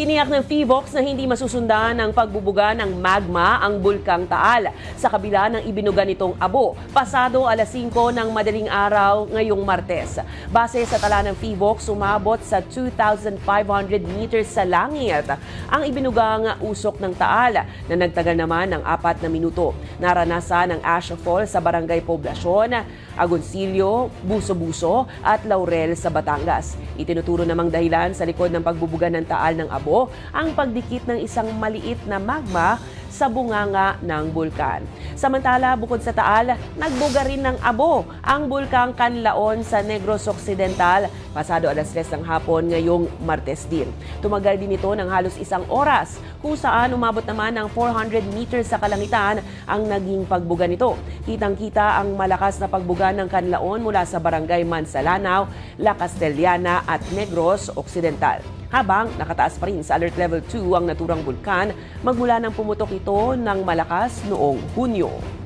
Tiniyak ng PHIVOLCS na hindi masusundan ng pagbubuga ng magma ang Bulkang Taal sa kabila ng ibinuga nitong abo pasado alas 5 ng madaling araw ngayong Martes. Base sa tala ng PHIVOLCS, sumabot sa 2,500 meters sa langit ang ibinugang usok ng Taal na nagtagal naman ng 4 na minuto. Naranasan ang ashfall sa Barangay Poblasyon, Agoncillo, Buso-Buso at Laurel sa Batangas. Itinuturo namang dahilan sa likod ng pagbubuga ng Taal ng abo ang pagdikit ng isang maliit na magma sa bunganga ng bulkan. Samantala, bukod sa Taal, nagbuga rin ng abo ang Bulkang Canlaon sa Negros Occidental pasado alas 3 ng hapon ngayong Martes din. Tumagal din ito ng halos 1 oras kung saan umabot naman ng 400 meters sa kalangitan ang naging pagbuga nito. Kitang-kita ang malakas na pagbuga ng Canlaon mula sa Barangay Mansalanaw, La Castellana at Negros Occidental. Habang nakataas pa rin sa Alert Level 2 ang naturang bulkan magmula nang pumutok ito ng malakas noong Hunyo.